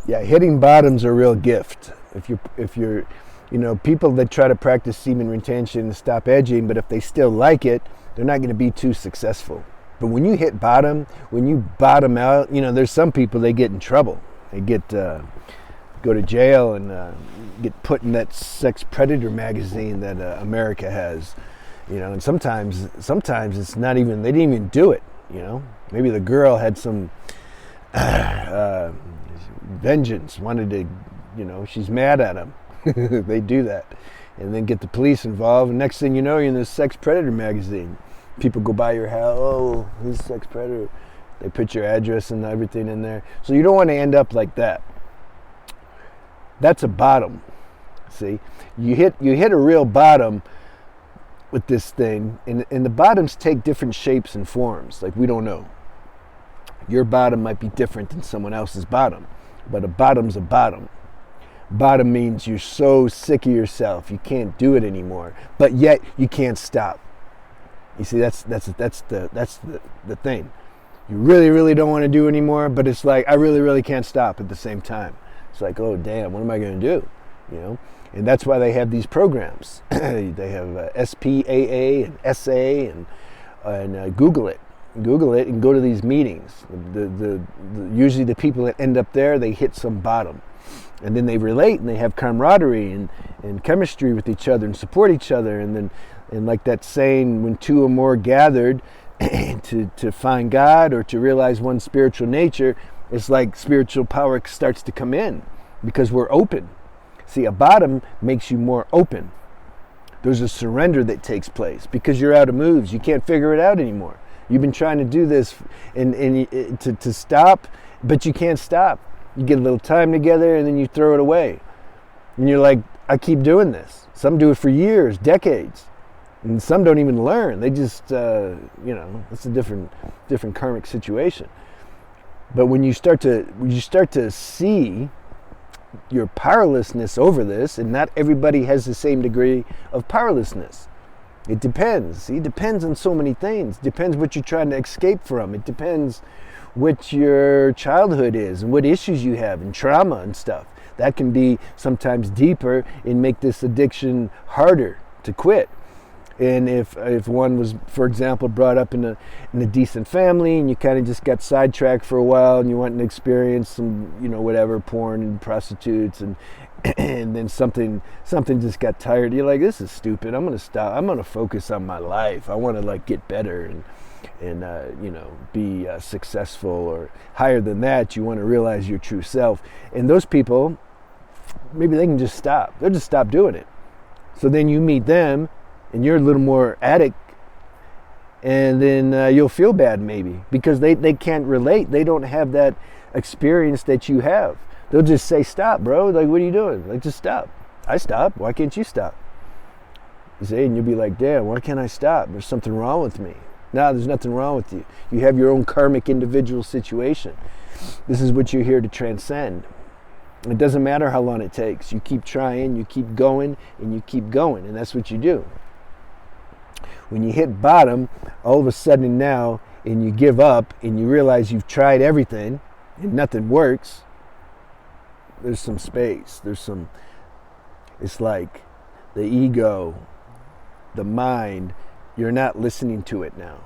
Yeah, hitting bottom's a real gift. If you're, people that try to practice semen retention and stop edging, but if they still like it, they're not going to be too successful. But when you hit bottom, when you bottom out, there's some people, they get in trouble. They get go to jail and get put in that sex predator magazine that America has. And sometimes it's not even, they didn't even do it. Maybe the girl had some vengeance, wanted to, she's mad at him. They do that, and then get the police involved. And next thing you know, you're in this sex predator magazine. People go by your house. Oh, he's a sex predator. They put your address and everything in there. So you don't want to end up like that. That's a bottom. See, you hit a real bottom with this thing, and the bottoms take different shapes and forms. Like, we don't know. Your bottom might be different than someone else's bottom, but a bottom's a bottom. Bottom means you're so sick of yourself, you can't do it anymore, but yet you can't stop. You see, that's the thing. You really, really don't want to do anymore, but it's like, I really, really can't stop at the same time. It's like, oh damn, what am I going to do? And that's why they have these programs. They have SPAA and SA and Google it. Google it and go to these meetings. Usually the people that end up there, they hit some bottom. And then they relate and they have camaraderie and chemistry with each other and support each other. And like that saying, when two or more gathered to find God or to realize one's spiritual nature, it's like spiritual power starts to come in because we're open. See, a bottom makes you more open. There's a surrender that takes place because you're out of moves. You can't figure it out anymore. You've been trying to do this to stop, but you can't stop. You get a little time together and then you throw it away. And you're like, I keep doing this. Some do it for years, decades. And some don't even learn. They just, it's a different karmic situation. But when you start to see your powerlessness over this, and not everybody has the same degree of powerlessness. It depends. See, it depends on so many things. It depends what you're trying to escape from. It depends what your childhood is and what issues you have and trauma and stuff. That can be sometimes deeper and make this addiction harder to quit. And if one was, for example, brought up in a decent family and you kind of just got sidetracked for a while and you went and experienced some, whatever, porn and prostitutes and then something just got tired. You're like, this is stupid. I'm going to stop. I'm going to focus on my life. I want to get better and be successful, or higher than that. You want to realize your true self. And those people, maybe they can just stop. They'll just stop doing it. So then you meet them and you're a little more addict, and then you'll feel bad maybe because they can't relate. They don't have that experience that you have. They'll just say, stop, bro. Like, what are you doing? Like, just stop. I stop. Why can't you stop? You say, and you'll be like, damn, why can't I stop? There's something wrong with me. No, there's nothing wrong with you. You have your own karmic individual situation. This is what you're here to transcend. It doesn't matter how long it takes. You keep trying, you keep going, and you keep going. And that's what you do. When you hit bottom, all of a sudden now, and you give up, and you realize you've tried everything, and nothing works, there's some space. It's like the ego, the mind, you're not listening to it now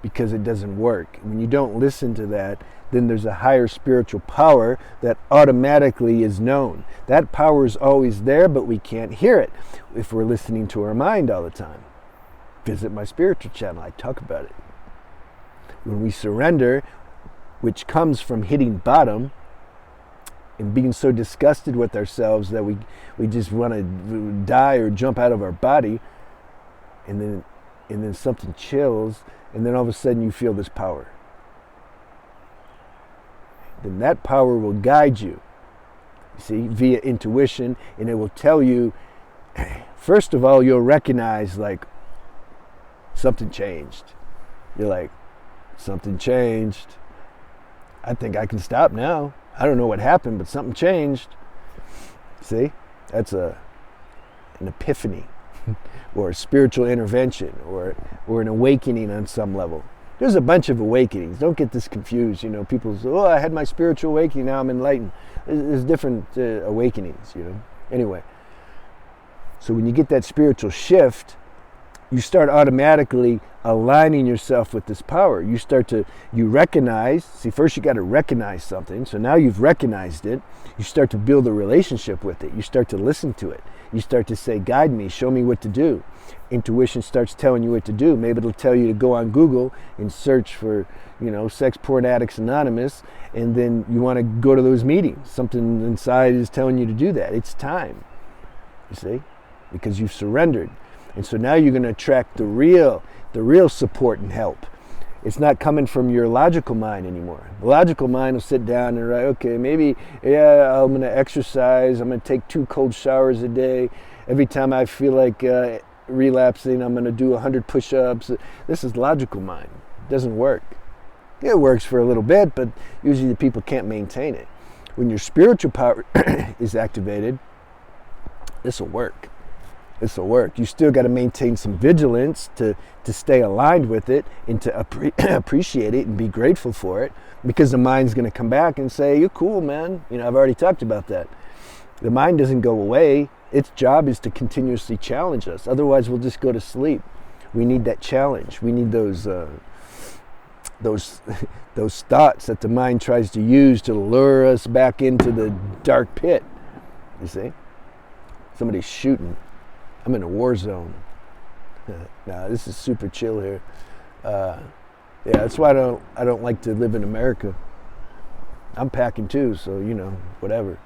because it doesn't work. When you don't listen to that, then there's a higher spiritual power that automatically is known. That power is always there, but we can't hear it if we're listening to our mind all the time. Visit my spiritual channel. I talk about it. When we surrender, which comes from hitting bottom and being so disgusted with ourselves that we just want to die or jump out of our body, and then something chills, and then all of a sudden you feel this power. Then that power will guide you, see, via intuition, and it will tell you, first of all, you'll recognize like something changed. You're like, something changed. I think I can stop now. I don't know what happened, but something changed. See, that's an epiphany or a spiritual intervention or an awakening on some level. There's a bunch of awakenings. Don't get this confused. People say, oh, I had my spiritual awakening, now I'm enlightened. There's different awakenings, Anyway, so when you get that spiritual shift, you start automatically aligning yourself with this power. You recognize, first you got to recognize something. So now you've recognized it. You start to build a relationship with it. You start to listen to it. You start to say, guide me, show me what to do. Intuition starts telling you what to do. Maybe it'll tell you to go on Google and search for, Sex Porn Addicts Anonymous, and then you want to go to those meetings. Something inside is telling you to do that. It's time, you see, because you've surrendered. And so now you're going to attract the real support and help. It's not coming from your logical mind anymore. The logical mind will sit down and write, okay, maybe, I'm going to exercise. I'm going to take 2 cold showers a day. Every time I feel like relapsing, I'm going to do 100 push-ups. This is logical mind. It doesn't work. It works for a little bit, but usually the people can't maintain it. When your spiritual power is activated, this will work. This will work. You still got to maintain some vigilance to stay aligned with it and to appreciate it and be grateful for it, because the mind's going to come back and say, you're cool, man. I've already talked about that. The mind doesn't go away. Its job is to continuously challenge us. Otherwise, we'll just go to sleep. We need that challenge. We need those thoughts that the mind tries to use to lure us back into the dark pit. You see? Somebody's shooting. I'm in a war zone. Nah, this is super chill here. That's why I don't like to live in America. I'm packing too, so whatever.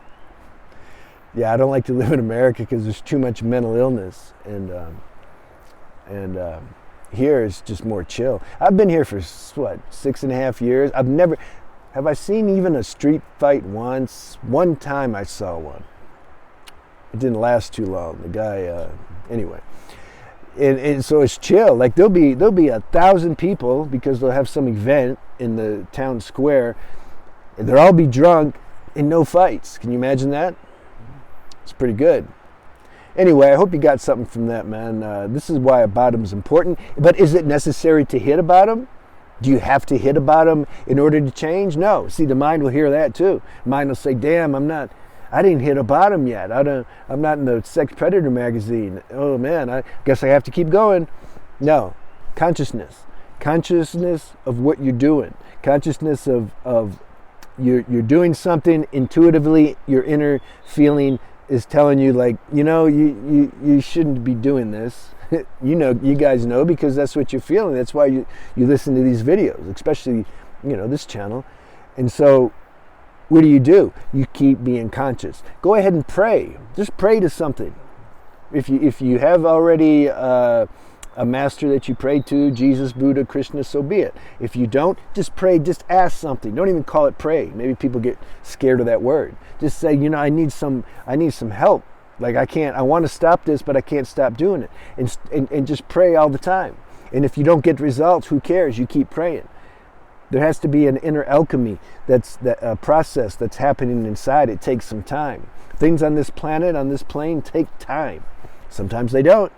Yeah, I don't like to live in America because there's too much mental illness, and here it's just more chill. I've been here for 6.5 years. Have I seen even a street fight once? One time I saw one. It didn't last too long. The guy, anyway. And so it's chill. Like there'll be 1,000 people because they'll have some event in the town square. And they'll all be drunk and no fights. Can you imagine that? It's pretty good. Anyway, I hope you got something from that, man. This is why a bottom is important. But is it necessary to hit a bottom? Do you have to hit a bottom in order to change? No. See, the mind will hear that too. Mind will say, damn, I didn't hit a bottom yet. I'm not in the Sex Predator magazine. Oh man, I guess I have to keep going. No. Consciousness of what you're doing. Consciousness of you're doing something intuitively. Your inner feeling is telling you, like, you shouldn't be doing this. You guys know, because that's what you're feeling. That's why you listen to these videos, especially this channel. And so what do? You keep being conscious. Go ahead and pray. Just pray to something. If you have already a master that you pray to, Jesus, Buddha, Krishna, so be it. If you don't, just pray. Just ask something. Don't even call it pray. Maybe people get scared of that word. Just say, I need some help. Like I want to stop this, but I can't stop doing it. And just pray all the time. And if you don't get results, who cares? You keep praying. There has to be an inner alchemy, that's a process that's happening inside. It takes some time. Things on this planet, on this plane, take time. Sometimes they don't.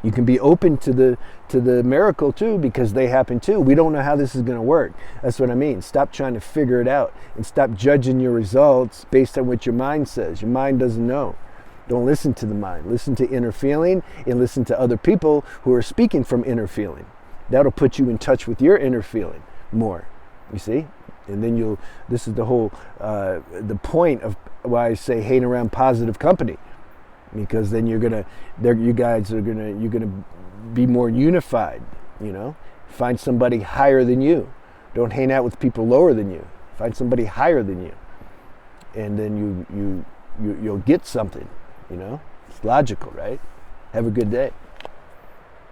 You can be open to the miracle too, because they happen too. We don't know how this is going to work. That's what I mean. Stop trying to figure it out and stop judging your results based on what your mind says. Your mind doesn't know. Don't listen to the mind. Listen to inner feeling and listen to other people who are speaking from inner feeling. That'll put you in touch with your inner feeling more. You see? And then this is the whole, the point of why I say hang around positive company. Because then you're gonna be more unified, Find somebody higher than you. Don't hang out with people lower than you. Find somebody higher than you. And then you'll get something, It's logical, right? Have a good day.